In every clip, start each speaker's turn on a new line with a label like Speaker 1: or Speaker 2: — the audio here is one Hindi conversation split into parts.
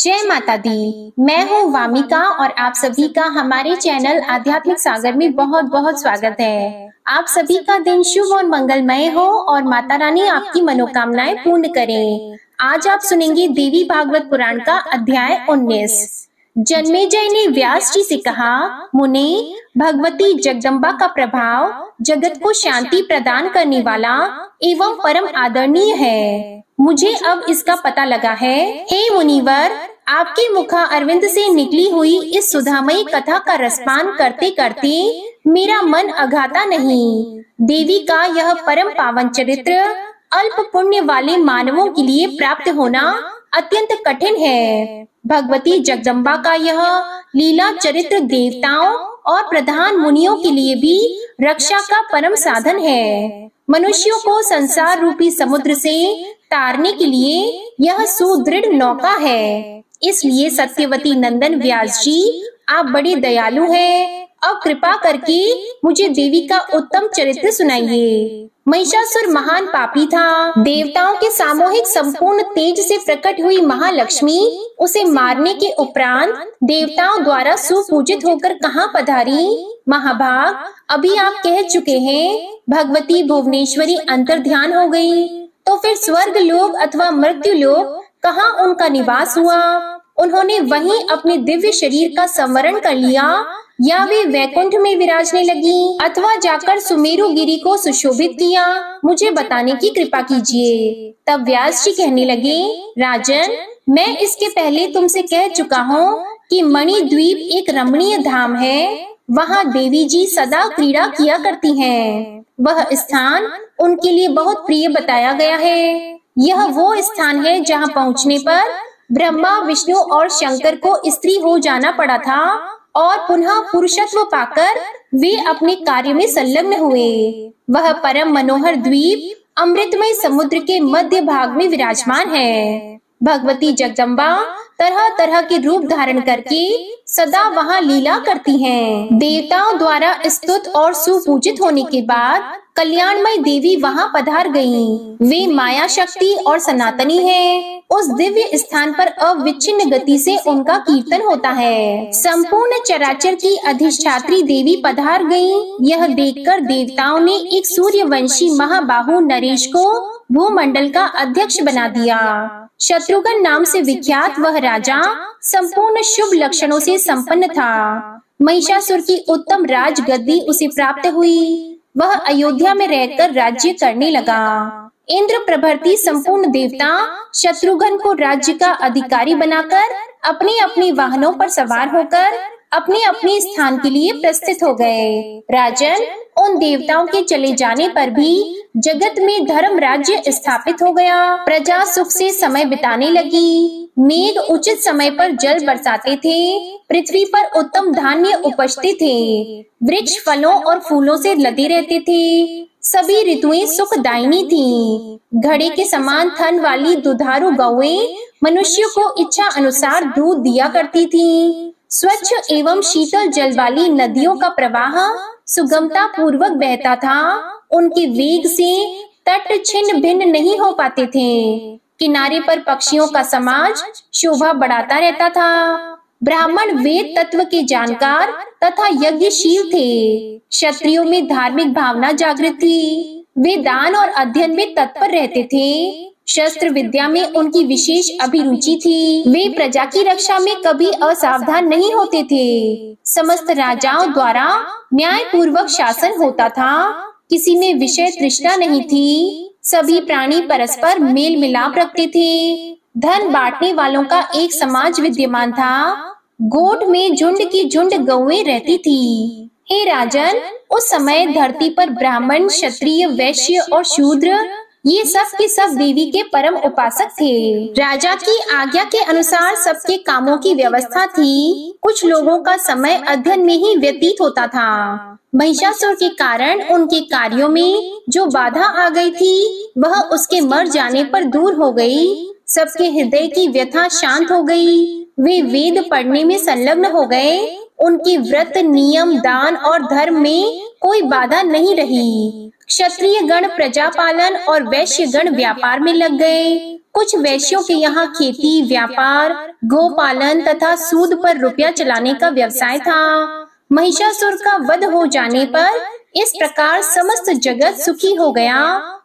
Speaker 1: जय माता दी। मैं हूँ वामिका और आप सभी का हमारे चैनल आध्यात्मिक सागर में बहुत बहुत स्वागत है। आप सभी का दिन शुभ और मंगलमय हो और माता रानी आपकी मनोकामनाएं पूर्ण करें। आज आप सुनेंगे देवी भागवत पुराण का अध्याय 19। जन्मेजय ने व्यास जी से कहा, मुनि, भगवती जगदम्बा का प्रभाव जगत को शांति प्रदान करने वाला एवं परम आदरणीय है। मुझे अब इसका पता लगा है। हे मुनिवर, आपके मुखा अरविंद से निकली हुई इस सुधामयी कथा का रसपान करते करते मेरा मन अघाता नहीं। देवी का यह परम पावन चरित्र अल्प पुण्य वाले मानवों के लिए प्राप्त होना अत्यंत कठिन है। भगवती जगदम्बा का यह लीला चरित्र देवताओं और प्रधान मुनियों के लिए भी रक्षा का परम साधन है। मनुष्यों को संसार रूपी समुद्र से तारने के लिए यह सुदृढ़ नौका है। इसलिए सत्यवती नंदन व्यास जी, आप बड़े दयालु हैं। अब कृपा करके मुझे देवी का उत्तम चरित्र सुनाइए। महिषासुर महान पापी था। देवताओं के सामूहिक संपूर्ण तेज से प्रकट हुई महालक्ष्मी उसे मारने के उपरांत देवताओं द्वारा सुपूजित होकर कहाँ पधारी? महाभाग, अभी आप कह चुके हैं, भगवती भुवनेश्वरी अंतर्ध्यान हो गई। तो फिर स्वर्ग लोक अथवा मृत्यु लोक कहाँ उनका निवास हुआ? उन्होंने वहीं अपने दिव्य शरीर का संवरण कर लिया, या वे वैकुंठ में विराजने लगी, अथवा जाकर सुमेरु गिरी को सुशोभित किया? मुझे बताने की कृपा कीजिए। तब व्यास जी कहने लगे, राजन, मैं इसके पहले तुमसे कह चुका हूँ कि मणि द्वीप एक रमणीय धाम है। वहाँ देवी जी सदा क्रीड़ा किया करती हैं। वह स्थान उनके लिए बहुत प्रिय बताया गया है। यह वो स्थान है जहाँ पहुँचने पर ब्रह्मा, विष्णु और शंकर को स्त्री हो जाना पड़ा था और पुनः पुरुषत्व पाकर वे अपने कार्य में संलग्न हुए। वह परम मनोहर द्वीप अमृतमय समुद्र के मध्य भाग में विराजमान है। भगवती जगदम्बा तरह तरह के रूप धारण करके सदा वहाँ लीला करती हैं। देवताओं द्वारा स्तुत और सुपूजित होने के बाद कल्याणमय देवी वहाँ पधार गयीं। वे माया शक्ति और सनातनी हैं। उस दिव्य स्थान पर अविच्छिन्न गति से उनका कीर्तन होता है। संपूर्ण चराचर की अधिष्ठात्री देवी पधार गयीं। यह देखकर देवताओं ने एक सूर्यवंशी महाबाहु नरेश को भूमंडल का अध्यक्ष बना दिया। शत्रुघ्न नाम से विख्यात वह राजा संपूर्ण शुभ लक्षणों से संपन्न था। महिषासुर की उत्तम राजगद्दी उसे प्राप्त हुई। वह अयोध्या में रहकर राज्य करने लगा। इंद्र प्रभृति संपूर्ण देवता शत्रुघ्न को राज्य का अधिकारी बनाकर अपने अपने वाहनों पर सवार होकर अपने अपने स्थान के लिए प्रस्थित हो गए। राजन, उन देवताओं के चले जाने पर भी जगत में धर्म राज्य स्थापित हो गया। प्रजा सुख से समय बिताने लगी। मेघ उचित समय पर जल बरसाते थे। पृथ्वी पर उत्तम धान्य उपजते थे। वृक्ष फलों और फूलों से लदे रहते थे। सभी ऋतुएं सुखदायिनी थीं। घड़े के समान थन वाली दुधारू गौएं मनुष्य को इच्छा अनुसार दूध दिया करती थीं। स्वच्छ एवं शीतल जल वाली नदियों का प्रवाह सुगमता पूर्वक बहता था। उनके वेग से तट छिन्न भिन्न नहीं हो पाते थे। किनारे पर पक्षियों का समाज शोभा बढ़ाता रहता था। ब्राह्मण वेद तत्व के जानकार तथा यज्ञशील थे। क्षत्रियों में धार्मिक भावना जागृत थी। वे दान और अध्ययन में तत्पर रहते थे। शस्त्र विद्या में उनकी विशेष अभिरुचि थी। वे प्रजा की रक्षा में कभी असावधान नहीं होते थे। समस्त राजाओं द्वारा न्याय पूर्वक शासन होता था। किसी में विषय तृष्णा नहीं थी। सभी प्राणी परस्पर मेल मिलाप रखते थे। धन बांटने वालों का एक समाज विद्यमान था। गोठ में झुंड की झुंड गौएं रहती थी। हे राजन, उस समय धरती पर ब्राह्मण, क्षत्रिय, वैश्य और शूद्र ये सब के सब देवी के परम उपासक थे। राजा की आज्ञा के अनुसार सबके कामों की व्यवस्था थी। कुछ लोगों का समय अध्ययन में ही व्यतीत होता था। महिषासुर के कारण उनके कार्यों में जो बाधा आ गई थी, वह उसके मर जाने पर दूर हो गई। सबके हृदय की व्यथा शांत हो गई। वे वेद पढ़ने में संलग्न हो गए। उनकी व्रत, नियम, दान और धर्म में कोई बाधा नहीं रही। क्षत्रिय गण प्रजा पालन और वैश्य गण व्यापार में लग गए। कुछ वैश्यों के यहाँ खेती, व्यापार, गोपालन तथा सूद पर रुपया चलाने का व्यवसाय था। महिषासुर का वध हो जाने पर इस प्रकार समस्त जगत सुखी हो गया।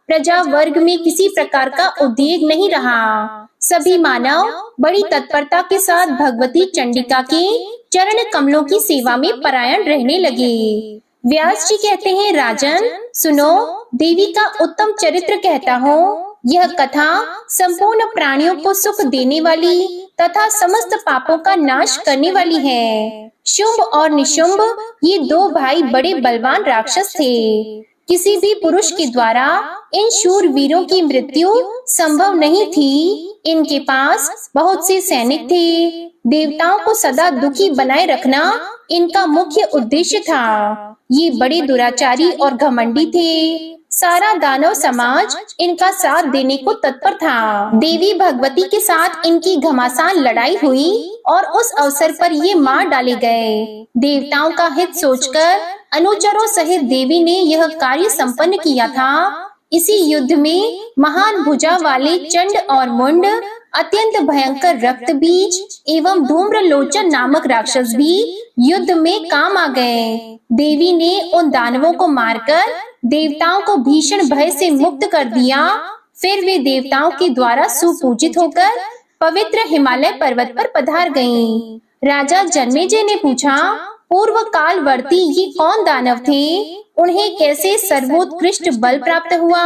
Speaker 1: प्रजा वर्ग में किसी प्रकार का उद्वेग नहीं रहा। सभी मानव बड़ी तत्परता के साथ भगवती चंडिका के चरण कमलों की सेवा में परायण रहने लगे। व्यास जी कहते हैं, राजन सुनो, देवी का उत्तम चरित्र कहता हूँ। यह कथा संपूर्ण प्राणियों को सुख देने वाली तथा समस्त पापों का नाश करने वाली है। शुंभ और निशुंभ ये दो भाई बड़े बलवान राक्षस थे। किसी भी पुरुष के द्वारा इन शूर वीरों की मृत्यु संभव नहीं थी। इनके पास बहुत से सैनिक थे। देवताओं को सदा दुखी बनाए रखना इनका मुख्य उद्देश्य था। ये बड़े दुराचारी और घमंडी थे। सारा दानव समाज इनका साथ देने को तत्पर था। देवी भगवती के साथ इनकी घमासान लड़ाई हुई और उस अवसर पर ये मार डाले गए। देवताओं का हित सोचकर अनुचरों सहित देवी ने यह कार्य संपन्न किया था। इसी युद्ध में महान भुजा वाले चंड और मुंड, अत्यंत भयंकर रक्त बीज एवं धूम्रलोचन नामक राक्षस भी युद्ध में काम आ गए। देवी ने उन दानवों को मारकर देवताओं को भीषण भय से मुक्त कर दिया। फिर वे देवताओं के द्वारा सुपूजित होकर पवित्र हिमालय पर्वत पर पधार गईं। राजा जन्मेजय ने पूछा, पूर्व कालवर्ती ये कौन दानव थे? उन्हें कैसे सर्वोत्कृष्ट बल प्राप्त हुआ?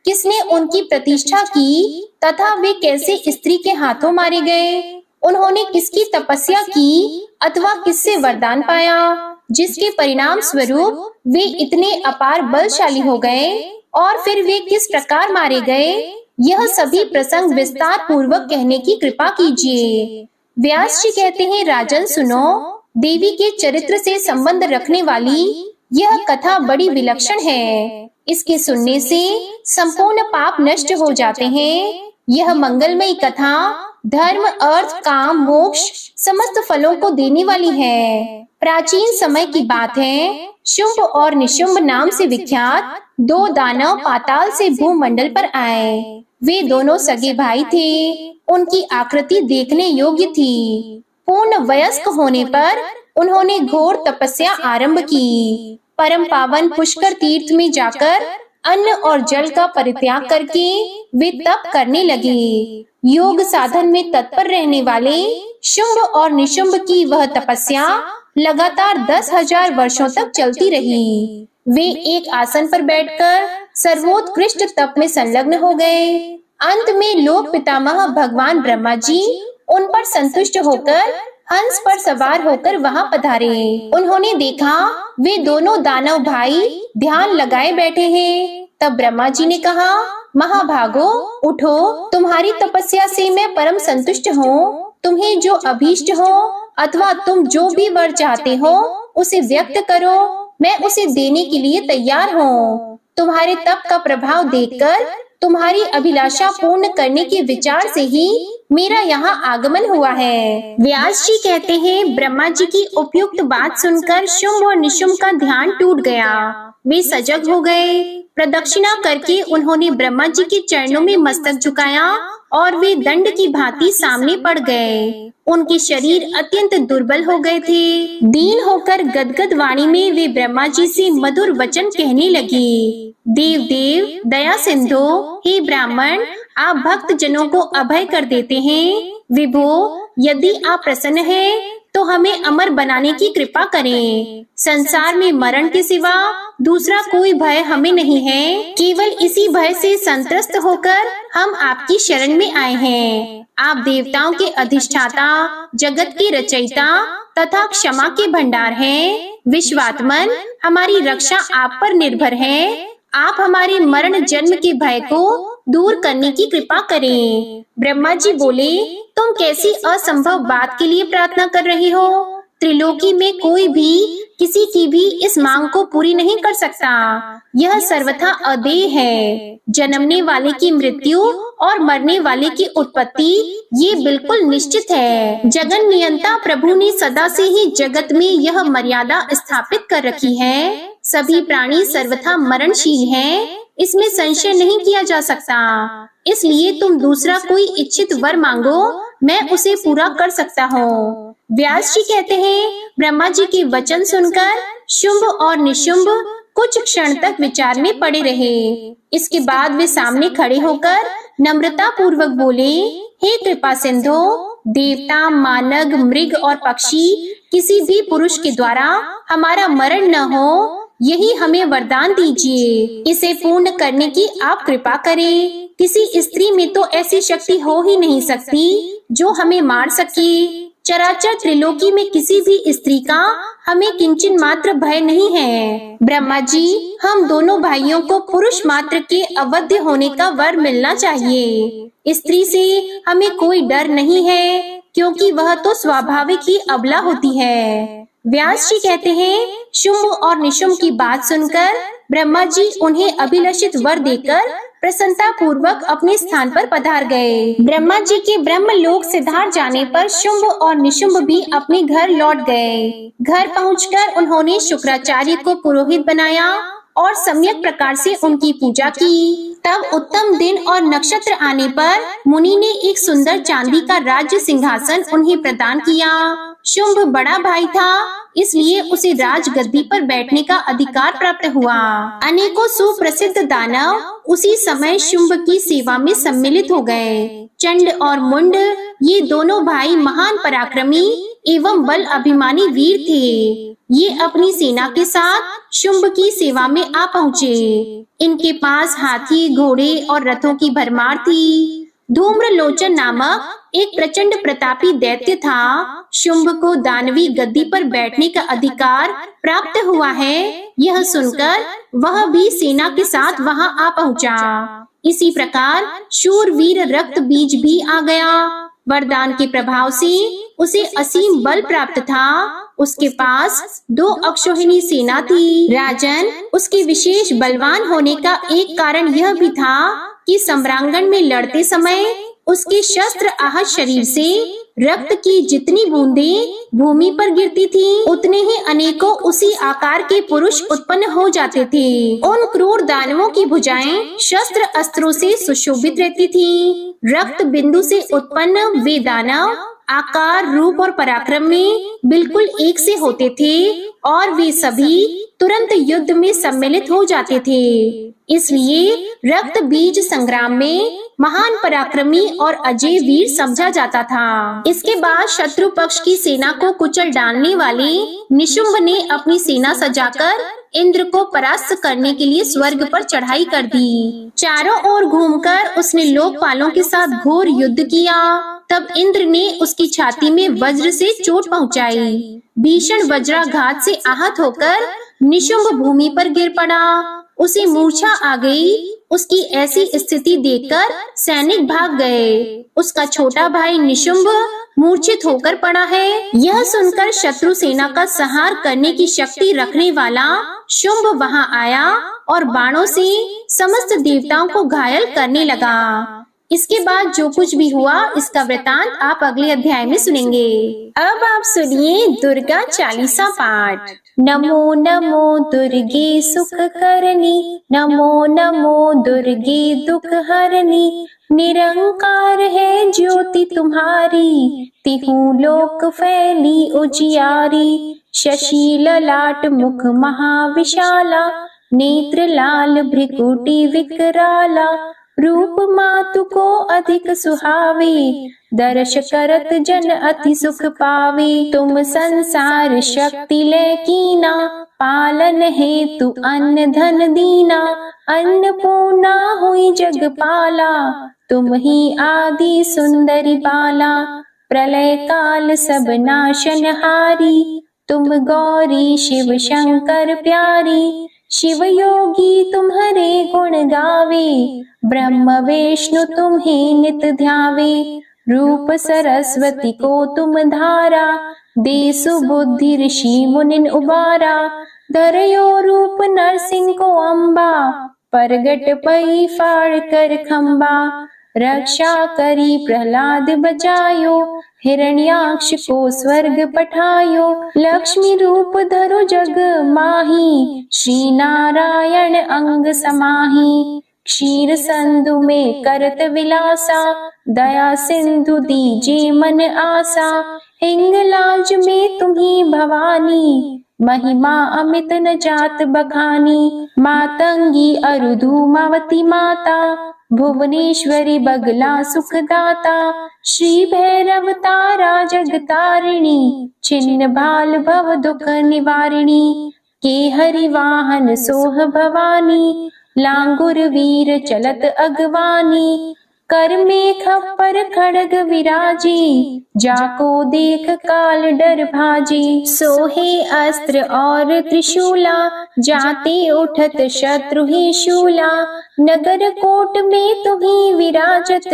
Speaker 1: किसने उनकी प्रतिष्ठा की तथा वे कैसे स्त्री के हाथों मारे गए? उन्होंने किसकी तपस्या की अथवा किससे वरदान पाया, जिसके परिणाम स्वरूप वे इतने अपार बलशाली हो गए? और फिर वे किस प्रकार मारे गए? यह सभी प्रसंग विस्तार पूर्वक कहने की कृपा कीजिए। व्यास जी कहते हैं, राजन सुनो, देवी के चरित्र से संबंध रखने वाली यह कथा बड़ी विलक्षण है। इसके सुनने से संपूर्ण पाप नष्ट हो जाते हैं। यह मंगलमयी कथा धर्म, अर्थ, काम, मोक्ष समस्त फलों को देने वाली है। प्राचीन समय की बात है, शुंभ और निशुंभ नाम से विख्यात दो दानव पाताल से भूमंडल पर आए। वे दोनों सगे भाई थे। उनकी आकृति देखने योग्य थी। पूर्ण वयस्क होने पर उन्होंने घोर तपस्या आरंभ की। परम पावन पुष्कर तीर्थ में जाकर अन्न और जल का परित्याग करके वे तप करने लगे। योग साधन में तत्पर रहने वाले शुंभ और निशुंभ की वह तपस्या लगातार 10,000 वर्षों तक चलती रही। वे एक आसन पर बैठकर सर्वोत्कृष्ट तप में संलग्न हो गए। अंत में लोक पितामह भगवान ब्रह्मा जी उन पर संतुष्ट होकर हंस पर सवार होकर वहां पधारे। उन्होंने देखा वे दोनों दानव भाई ध्यान लगाए बैठे हैं। तब ब्रह्मा जी ने कहा, महाभागो उठो, तुम्हारी तपस्या से मैं परम संतुष्ट हूँ। तुम्हें जो अभीष्ट हो अथवा तुम जो भी वर चाहते हो उसे व्यक्त करो, मैं उसे देने के लिए तैयार हूँ। तुम्हारे तप का प्रभाव देखकर तुम्हारी अभिलाषा पूर्ण करने के विचार से ही मेरा यहाँ आगमन हुआ है। व्यास जी कहते हैं, ब्रह्मा जी की उपयुक्त बात सुनकर शुंभ और निशुंभ का ध्यान टूट गया। वे सजग हो गए। प्रदक्षिणा करके उन्होंने ब्रह्मा जी के चरणों में मस्तक झुकाया और वे दंड की भांति सामने पड़ गए। उनके शरीर अत्यंत दुर्बल हो गए थे। दीन होकर गदगद वाणी में वे ब्रह्मा जी से मधुर वचन कहने लगे। देव देव दया सिंधु, हे ब्राह्मण, आप भक्त जनों को अभय कर देते हैं। विभो, यदि आप प्रसन्न हैं तो हमें अमर बनाने की कृपा करें। संसार में मरण के सिवा दूसरा कोई भय हमें नहीं है। केवल इसी भय से संत्रस्त होकर हम आपकी शरण में आए हैं। आप देवताओं के अधिष्ठाता, जगत के रचयिता तथा क्षमा के भंडार हैं। विश्वात्मन, हमारी रक्षा आप पर निर्भर है। आप हमारे मरण जन्म के भय को दूर करने की कृपा करें। ब्रह्मा जी बोले, तुम कैसी असंभव बात के लिए प्रार्थना कर रहे हो? त्रिलोकी में कोई भी किसी की भी इस मांग को पूरी नहीं कर सकता। यह सर्वथा अदेय है। जन्मने वाले की मृत्यु और मरने वाले की उत्पत्ति ये बिल्कुल निश्चित है। जगन नियंता प्रभु ने सदा से ही जगत में यह मर्यादा स्थापित कर रखी है। सभी प्राणी सर्वथा मरणशील हैं। इसमें संशय नहीं किया जा सकता। इसलिए तुम दूसरा कोई इच्छित वर मांगो, मैं उसे पूरा कर सकता हूँ। व्यास जी कहते हैं, ब्रह्मा जी के वचन सुनकर शुंभ और निशुंभ कुछ क्षण तक विचार में पड़े रहे। इसके बाद वे सामने खड़े होकर नम्रता पूर्वक बोले, हे कृपा सिंधु, देवता, मानव, मृग और पक्षी किसी भी पुरुष के द्वारा हमारा मरण न हो, यही हमें वरदान दीजिए। इसे पूर्ण करने की आप कृपा करें। किसी स्त्री में तो ऐसी शक्ति हो ही नहीं सकती जो हमें मार सके। चराचर त्रिलोकी में किसी भी स्त्री का हमें किंचन मात्र भय नहीं है। ब्रह्मा जी, हम दोनों भाइयों को पुरुष मात्र के अवध्य होने का वर मिलना चाहिए। स्त्री से हमें कोई डर नहीं है, क्योंकि वह तो स्वाभाविक ही अबला होती है। व्यास जी कहते हैं, शुंभ और निशुंभ की बात सुनकर ब्रह्मा जी उन्हें अभिलषित वर देकर प्रसन्नता पूर्वक अपने स्थान पर पधार गए। ब्रह्मा जी के ब्रह्मलोक सिधार जाने पर शुंभ और निशुंभ भी अपने घर लौट गए। घर पहुंचकर उन्होंने शुक्राचार्य को पुरोहित बनाया और सम्यक प्रकार से उनकी पूजा की। तब उत्तम दिन और नक्षत्र आने पर मुनि ने एक सुंदर चांदी का राज्य सिंहासन उन्हें प्रदान किया। शुंभ बड़ा भाई था, इसलिए उसे राज गद्दी पर बैठने का अधिकार प्राप्त हुआ। अनेकों सुप्रसिद्ध दानव उसी समय शुंभ की सेवा में सम्मिलित हो गए। चंड और मुंड, ये दोनों भाई महान पराक्रमी एवं बल अभिमानी वीर थे। ये अपनी सेना के साथ शुंभ की सेवा में आ पहुँचे। इनके पास हाथी, घोड़े और रथों की भरमार थी। धूम्रलोचन नामक एक प्रचंड प्रतापी दैत्य था। शुंभ को दानवी गद्दी पर बैठने का अधिकार प्राप्त हुआ है, यह सुनकर वह भी सेना के साथ वहां आ पहुंचा। इसी प्रकार शूरवीर रक्त बीज भी आ गया। वरदान के प्रभाव से उसे असीम बल प्राप्त था। उसके पास 2 अक्षौहिणी सेना थी। राजन, उसके विशेष बलवान होने का एक कारण यह भी था कि सम्रांगण में लड़ते समय उसके शस्त्र आहत शरीर से रक्त की जितनी बूंदें भूमि पर गिरती थी, उतने ही अनेकों उसी आकार के पुरुष उत्पन्न हो जाते थे। उन क्रूर दानवों की भुजाएं शस्त्र अस्त्रों से सुशोभित रहती थी। रक्त बिंदु से उत्पन्न वे दानव आकार, रूप और पराक्रम में बिल्कुल एक से होते थे और वे सभी तुरंत युद्ध में सम्मिलित हो जाते थे। इसलिए रक्त बीज संग्राम में महान पराक्रमी और अजय वीर समझा जाता था। इसके बाद शत्रु पक्ष की सेना को कुचल डालने वाले निशुंभ ने अपनी सेना सजाकर इंद्र को परास्त करने के लिए स्वर्ग पर चढ़ाई कर दी। चारों ओर घूमकर उसने लोकपालों के साथ घोर युद्ध किया। तब इंद्र ने उसकी छाती में वज्र से चोट पहुंचाई। भीषण वज्राघात से आहत होकर निशुंभ भूमि पर गिर पड़ा। उसे मूर्छा आ गई। उसकी ऐसी स्थिति देखकर सैनिक भाग गए। उसका छोटा भाई निशुंभ मूर्छित होकर पड़ा है। यह सुनकर शत्रु सेना का संहार करने की शक्ति रखने वाला शुंभ वहां आया और बाणों से समस्त देवताओं को घायल करने लगा। इसके बाद जो कुछ भी हुआ, इसका वृतांत आप अगले अध्याय में सुनेंगे। अब आप सुनिए दुर्गा चालीसा पाठ। नमो नमो दुर्गे सुख करनी, नमो नमो दुर्गे दुख हरनी। निरंकार है ज्योति तुम्हारी, तिहु लोक फैली उजियारी। शशि ललाट मुख महाविशाला, नेत्र लाल भ्रिकुटी विकराला। रूप मातु को अधिक सुहावे, दर्श करत जन अति सुख पावे। तुम संसार शक्ति ले कीना, पालन हेतु अन्न धन दीना। अन्नपूर्णा हुई जग पाला, तुम ही आदि सुंदरी बाला। प्रलय काल सब नाशनहारी, तुम गौरी शिव शंकर प्यारी। शिव योगी तुम्हारे गुण गावे, ब्रह्म विष्णु तुम्हें नित ध्यावे। रूप सरस्वती को तुम धारा, दे सुबुद्धि ऋषि मुनिन उबारा। धरयो रूप नरसिंह को अम्बा, परगट पई फाड़ कर खम्बा। रक्षा करी प्रहलाद बचायो, हिरण्याक्ष को स्वर्ग पठायो। लक्ष्मी रूप धरो जग माही, श्री नारायण अंग समाही। क्षीर संधु में करत विलासा, दया सिंधु दीजे मन आसा। हिंगलाज में तुम्ही भवानी, महिमा अमित न जात बखानी। मातंगी अरु धूमावती माता, भुवनेश्वरी बगला सुखदाता। श्री भैरव तारा जगतारिणी, छिन्न भाल भव दुख निवारिणी। के हरि वाहन सोह भवानी, लांगुर वीर चलत अगवानी। कर में खप्पर खड़ग विराजी, जाको देख काल डर भाजी। सोहे अस्त्र और त्रिशूला, जाते उठत शत्रु ही शूला। नगर कोट में तुम्ही विराजत,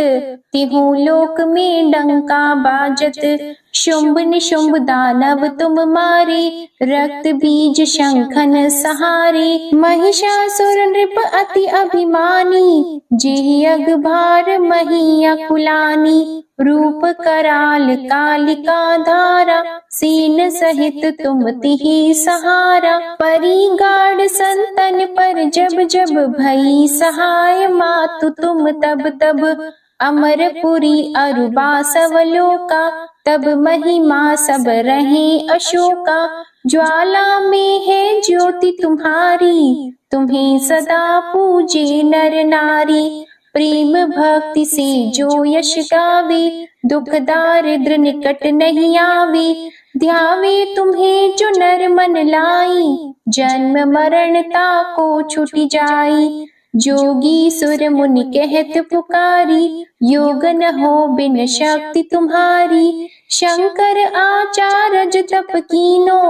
Speaker 1: तिहु लोक में डंका बाजत। शुंभ निशुंभ दानव तुम मारे, रक्त बीज शंखन सहारे। महिषासुर नृप अति अभिमानी, जेहि अगभार मही अकुलानी। रूप कराल कालिका धारा, सीन सहित तुम तिहि सहारा। परी गाढ़ संतन पर जब जब भई सहाय, मातु तुम तब तब। अमरपुरी अरुबा सवलोका, तब महिमा सब रहे अशोका। ज्वाला में है ज्योति तुम्हारी, तुम्हें सदा पूजे नर नारी। प्रेम भक्ति से जो यश गावे, दुख दारिद्र निकट नहीं आवे। ध्यावे तुम्हें जो नर मन लाई, जन्म मरणता को छुटी जाई। जोगी सुर मुनि कहत पुकारी, योग न हो बिन शक्ति तुम्हारी। शंकर आचार्य तप कीनो,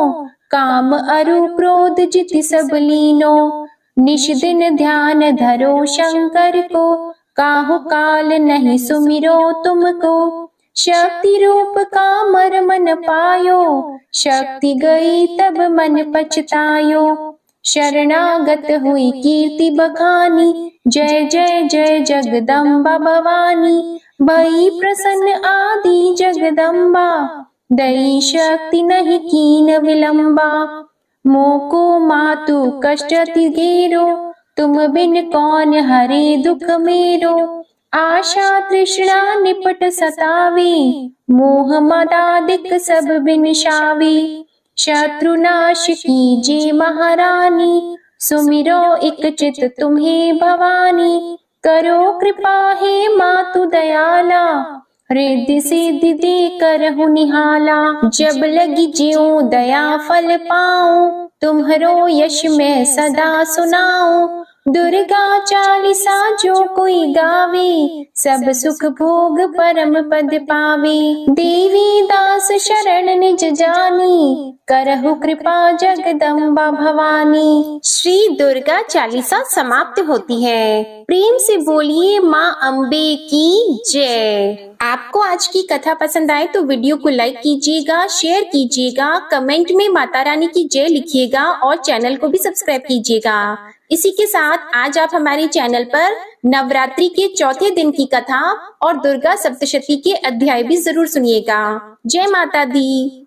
Speaker 1: काम अरु क्रोध जिति सब लीनो। निश दिन ध्यान धरो शंकर को, काहु काल नहीं सुमिरो तुमको। शक्ति रूप कामर मन पायो, शक्ति गई तब मन पछतायो। शरणागत हुई कीर्ति बखानी, जय जय जय जगदम्बा भवानी। भई प्रसन्न आदि जगदम्बा, दई शक्ति नहीं कीन विलंबा। मोको मातु कष्ट अति घेरो, तुम बिन कौन हरे दुख मेरो। आशा तृष्णा निपट सतावे, मोह मदादिक सब बिनशावे। शत्रुनाश कीजे महारानी, सुमिरो एक चित तुम्हें भवानी। करो कृपा हे मातु दयाला, रिद्धि सिद्धि दे करहु निहाला। जब लगी ज्यों दया फल पाऊं, तुम्हरो यश मैं सदा सुनाऊं। दुर्गा चालीसा जो कोई गावे, सब सुख भोग परम पद पावे। देवी दास शरण निज जानी, करहु कृपा जगदम्बा भवानी। श्री दुर्गा चालीसा समाप्त होती है। प्रेम से बोलिए माँ अम्बे की जय। आपको आज की कथा पसंद आए तो वीडियो को लाइक कीजिएगा, शेयर कीजिएगा, कमेंट में माता रानी की जय लिखिएगा और चैनल को भी सब्सक्राइब कीजिएगा। इसी के साथ आज आप हमारे चैनल पर नवरात्रि के चौथे दिन की कथा और दुर्गा सप्तशती के अध्याय भी जरूर सुनिएगा। जय माता दी।